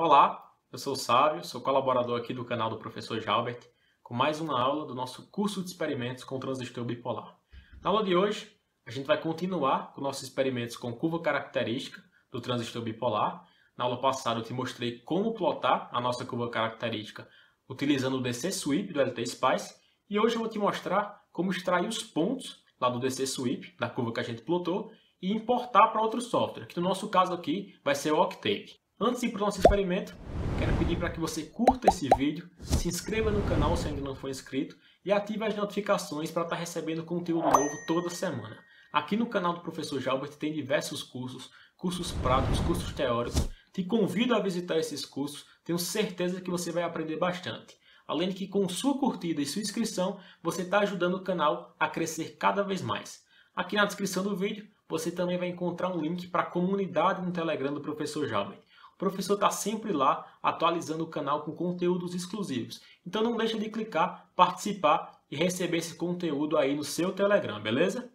Olá, eu sou o Sávio, sou colaborador aqui do canal do professor Jalbert, com mais uma aula do nosso curso de experimentos com transistor bipolar. Na aula de hoje, a gente vai continuar com nossos experimentos com curva característica do transistor bipolar. Na aula passada eu te mostrei como plotar a nossa curva característica utilizando o DC Sweep do LT-Spice, e hoje eu vou te mostrar como extrair os pontos lá do DC Sweep, da curva que a gente plotou, e importar para outro software, que no nosso caso aqui vai ser o Octave. Antes de ir para o nosso experimento, quero pedir para que você curta esse vídeo, se inscreva no canal se ainda não for inscrito e ative as notificações para estar recebendo conteúdo novo toda semana. Aqui no canal do professor Jalbert tem diversos cursos, cursos práticos, cursos teóricos. Te convido a visitar esses cursos, tenho certeza que você vai aprender bastante. Além de que com sua curtida e sua inscrição, você está ajudando o canal a crescer cada vez mais. Aqui na descrição do vídeo, você também vai encontrar um link para a comunidade no Telegram do professor Jalbert. O professor está sempre lá atualizando o canal com conteúdos exclusivos. Então não deixe de clicar, participar e receber esse conteúdo aí no seu Telegram, beleza?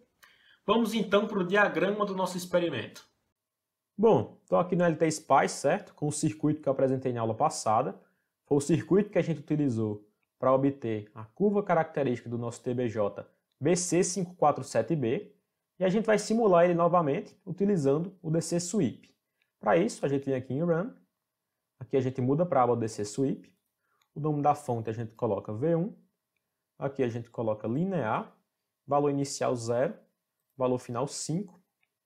Vamos então para o diagrama do nosso experimento. Bom, estou aqui no LT-Spice, certo? Com o circuito que eu apresentei na aula passada. Foi o circuito que a gente utilizou para obter a curva característica do nosso TBJ BC547B. E a gente vai simular ele novamente utilizando o DC Sweep. Para isso, a gente vem aqui em Run. Aqui a gente muda para a aba DC Sweep. O nome da fonte a gente coloca V1. Aqui a gente coloca linear. Valor inicial 0. Valor final 5.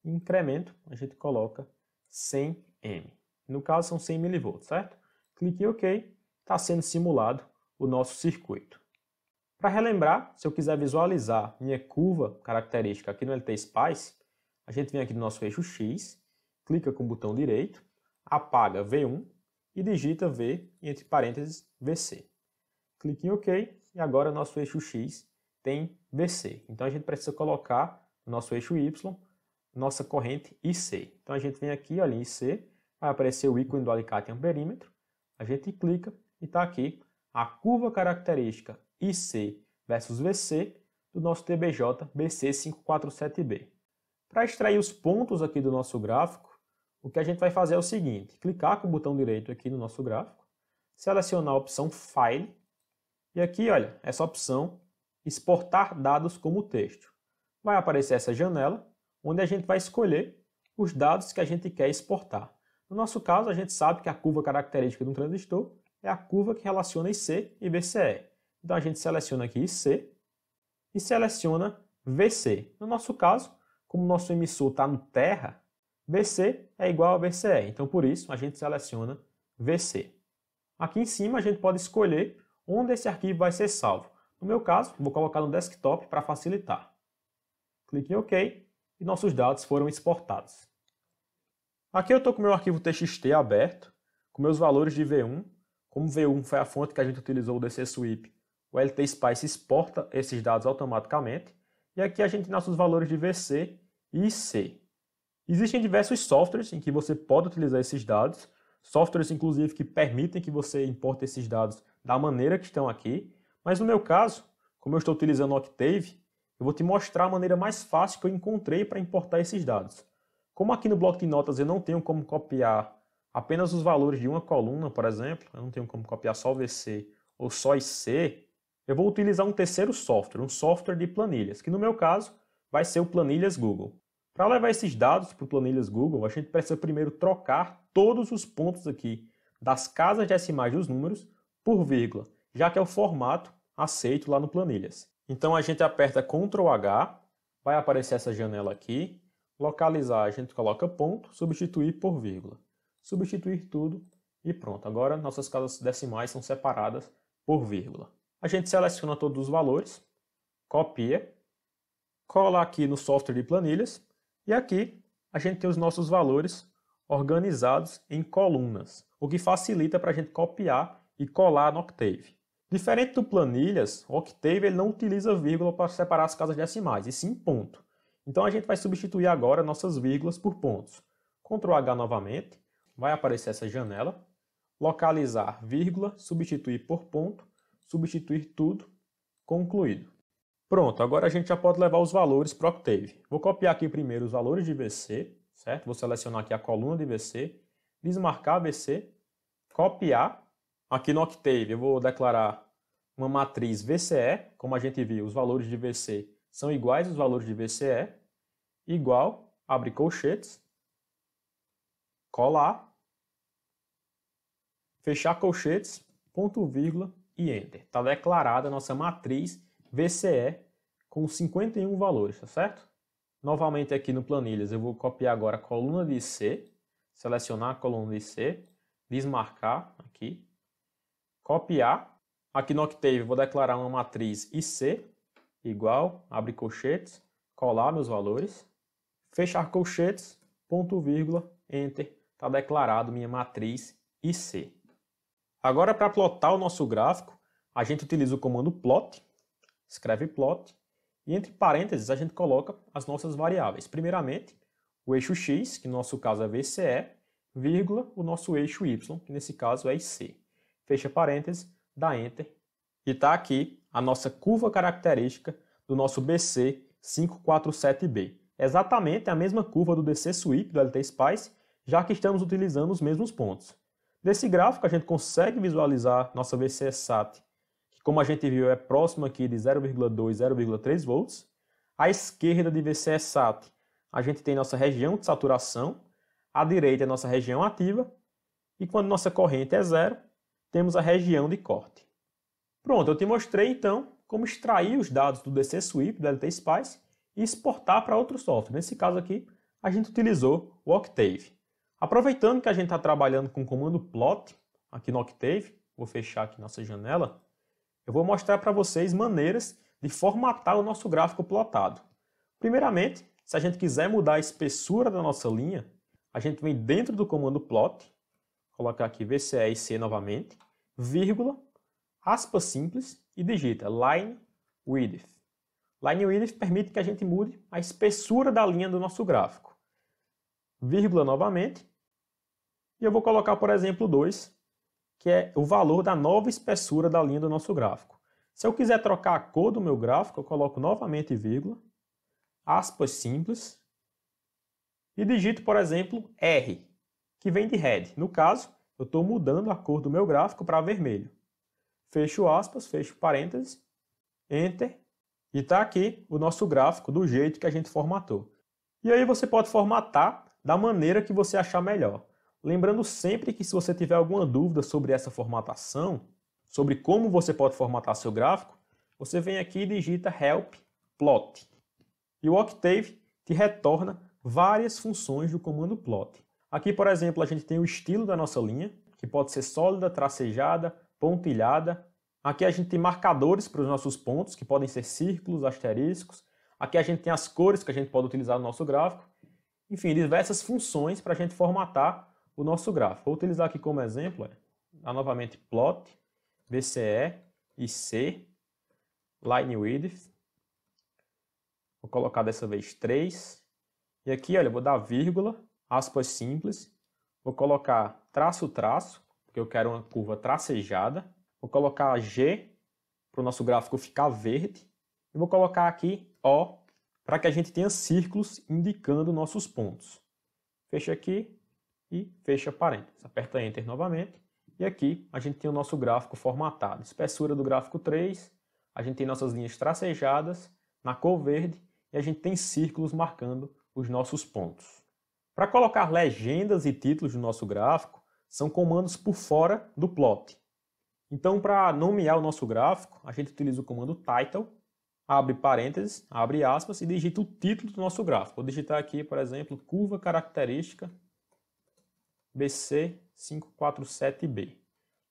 E incremento a gente coloca 100M. No caso são 100 mV, certo? Clique em OK. Está sendo simulado o nosso circuito. Para relembrar, se eu quiser visualizar minha curva característica aqui no LT-Spice, a gente vem aqui no nosso eixo X, clica com o botão direito, apaga V1 e digita V entre parênteses VC. Clique em OK e agora nosso eixo X tem VC. Então a gente precisa colocar no nosso eixo Y nossa corrente IC. Então a gente vem aqui, olha, em IC, vai aparecer o ícone do alicate em amperímetro, a gente clica e está aqui a curva característica IC versus VC do nosso TBJ BC547B. Para extrair os pontos aqui do nosso gráfico, o que a gente vai fazer é o seguinte: clicar com o botão direito aqui no nosso gráfico, selecionar a opção File, e aqui, olha, essa opção Exportar dados como texto. Vai aparecer essa janela, onde a gente vai escolher os dados que a gente quer exportar. No nosso caso, a gente sabe que a curva característica de um transistor é a curva que relaciona IC e VCE. Então a gente seleciona aqui IC e seleciona VC. No nosso caso, como o nosso emissor está no terra, VC é igual a VCE. Então por isso a gente seleciona VC. Aqui em cima a gente pode escolher onde esse arquivo vai ser salvo. No meu caso, vou colocar no desktop para facilitar. Clique em OK e nossos dados foram exportados. Aqui eu estou com o meu arquivo TXT aberto, com meus valores de V1. Como V1 foi a fonte que a gente utilizou o DC Sweep, o LT-Spice exporta esses dados automaticamente. E aqui a gente tem nossos valores de VC e IC. Existem diversos softwares em que você pode utilizar esses dados, softwares inclusive que permitem que você importe esses dados da maneira que estão aqui. Mas no meu caso, como eu estou utilizando o Octave, eu vou te mostrar a maneira mais fácil que eu encontrei para importar esses dados. Como aqui no bloco de notas eu não tenho como copiar apenas os valores de uma coluna, por exemplo, eu não tenho como copiar só o VC ou só IC, eu vou utilizar um terceiro software, um software de planilhas, que no meu caso vai ser o Planilhas Google. Para levar esses dados para o Planilhas Google, a gente precisa primeiro trocar todos os pontos aqui das casas decimais dos números por vírgula, já que é o formato aceito lá no Planilhas. Então a gente aperta Ctrl H, vai aparecer essa janela aqui, localizar a gente coloca ponto, substituir por vírgula. Substituir tudo e pronto. Agora nossas casas decimais são separadas por vírgula. A gente seleciona todos os valores, copia, cola aqui no software de planilhas e aqui a gente tem os nossos valores organizados em colunas, o que facilita para a gente copiar e colar no Octave. Diferente do planilhas, o Octave ele não utiliza vírgula para separar as casas decimais, e sim ponto. Então a gente vai substituir agora nossas vírgulas por pontos. Ctrl H novamente. Vai aparecer essa janela, localizar vírgula, substituir por ponto, substituir tudo, concluído. Pronto, agora a gente já pode levar os valores para o Octave. Vou copiar aqui primeiro os valores de VC, certo? Vou selecionar aqui a coluna de VC, desmarcar VC, copiar. Aqui no Octave eu vou declarar uma matriz VCE. Como a gente viu, os valores de VC são iguais aos valores de VCE. Igual, abre colchetes, colar, fechar colchetes, ponto, vírgula e Enter. Está declarada a nossa matriz VCE com 51 valores, tá certo? Novamente aqui no Planilhas eu vou copiar agora a coluna de C, selecionar a coluna de C, desmarcar aqui, copiar. Aqui no Octave eu vou declarar uma matriz IC, igual, abre colchetes, colar meus valores, fechar colchetes, ponto, vírgula, Enter. Está declarado minha matriz IC. Agora, para plotar o nosso gráfico, a gente utiliza o comando plot, escreve plot, e entre parênteses a gente coloca as nossas variáveis. Primeiramente, o eixo x, que no nosso caso é VCE, vírgula, o nosso eixo y, que nesse caso é IC. Fecha parênteses, dá Enter, e está aqui a nossa curva característica do nosso BC 547B. Exatamente a mesma curva do DC Sweep do LT Spice, já que estamos utilizando os mesmos pontos. Desse gráfico a gente consegue visualizar nossa VCSAT, que como a gente viu é próximo aqui de 0,2, 0,3 volts. À esquerda de VCSAT a gente tem nossa região de saturação, à direita é nossa região ativa, e quando nossa corrente é zero, temos a região de corte. Pronto, eu te mostrei então como extrair os dados do DC Sweep do LT Spice e exportar para outro software. Nesse caso aqui, a gente utilizou o Octave. Aproveitando que a gente está trabalhando com o comando plot aqui no Octave, vou fechar aqui nossa janela, eu vou mostrar para vocês maneiras de formatar o nosso gráfico plotado. Primeiramente, se a gente quiser mudar a espessura da nossa linha, a gente vem dentro do comando plot, colocar aqui VCE e C novamente, vírgula, aspas simples e digita line width. Line width permite que a gente mude a espessura da linha do nosso gráfico. Vírgula novamente. E eu vou colocar, por exemplo, 2, que é o valor da nova espessura da linha do nosso gráfico. Se eu quiser trocar a cor do meu gráfico, eu coloco novamente vírgula, aspas simples, e digito, por exemplo, R, que vem de red. No caso, eu estou mudando a cor do meu gráfico para vermelho. Fecho aspas, fecho parênteses, Enter, e está aqui o nosso gráfico do jeito que a gente formatou. E aí você pode formatar da maneira que você achar melhor. Lembrando sempre que se você tiver alguma dúvida sobre essa formatação, sobre como você pode formatar seu gráfico, você vem aqui e digita Help Plot. E o Octave te retorna várias funções do comando plot. Aqui, por exemplo, a gente tem o estilo da nossa linha, que pode ser sólida, tracejada, pontilhada. Aqui a gente tem marcadores para os nossos pontos, que podem ser círculos, asteriscos. Aqui a gente tem as cores que a gente pode utilizar no nosso gráfico. Enfim, diversas funções para a gente formatar o nosso gráfico. Vou utilizar aqui como exemplo, novamente plot, VCE, IC, line width. Vou colocar dessa vez 3. E aqui, olha, eu vou dar vírgula, aspas simples. Vou colocar traço, traço, porque eu quero uma curva tracejada. Vou colocar G, para o nosso gráfico ficar verde. E vou colocar aqui O, para que a gente tenha círculos indicando nossos pontos. Fecha aqui e fecha parênteses. Aperta Enter novamente. E aqui a gente tem o nosso gráfico formatado. Espessura do gráfico 3. A gente tem nossas linhas tracejadas na cor verde. E a gente tem círculos marcando os nossos pontos. Para colocar legendas e títulos no nosso gráfico, são comandos por fora do plot. Então, para nomear o nosso gráfico, a gente utiliza o comando title, abre parênteses, abre aspas e digita o título do nosso gráfico. Vou digitar aqui, por exemplo, curva característica BC547B.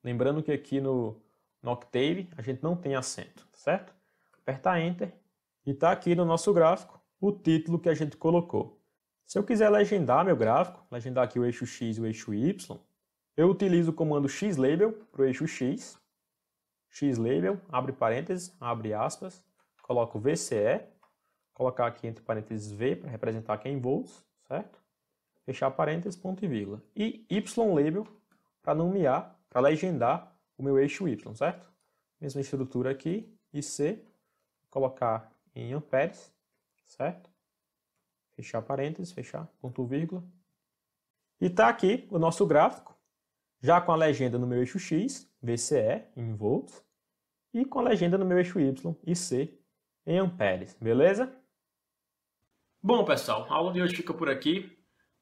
Lembrando que aqui no Octave a gente não tem acento, certo? Aperta Enter e está aqui no nosso gráfico o título que a gente colocou. Se eu quiser legendar meu gráfico, legendar aqui o eixo X e o eixo Y, eu utilizo o comando xlabel para o eixo X. Xlabel, abre parênteses, abre aspas, coloco VCE, colocar aqui entre parênteses V para representar aqui em volts, certo? Fechar parênteses, ponto e vírgula. E ylabel para nomear, para legendar o meu eixo Y, certo? Mesma estrutura aqui, e C, colocar em amperes, certo? Fechar parênteses, fechar, ponto vírgula. E está aqui o nosso gráfico. Já com a legenda no meu eixo X, VCE em volts, e com a legenda no meu eixo Y, IC em amperes, beleza? Bom, pessoal, a aula de hoje fica por aqui.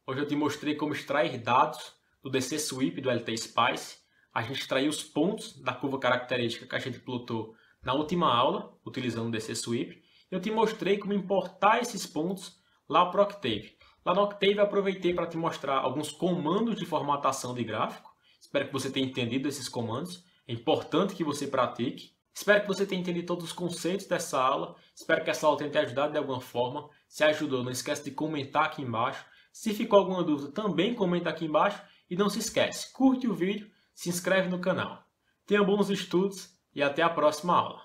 Hoje eu te mostrei como extrair dados do DC Sweep do LT Spice. A gente extraiu os pontos da curva característica que a gente plotou na última aula, utilizando o DC Sweep. Eu te mostrei como importar esses pontos lá para o Octave. Lá no Octave eu aproveitei para te mostrar alguns comandos de formatação de gráfico. Espero que você tenha entendido esses comandos. É importante que você pratique. Espero que você tenha entendido todos os conceitos dessa aula. Espero que essa aula tenha te ajudado de alguma forma. Se ajudou, não esquece de comentar aqui embaixo. Se ficou alguma dúvida, também comenta aqui embaixo. E não se esquece, curte o vídeo, se inscreve no canal. Tenha bons estudos e até a próxima aula.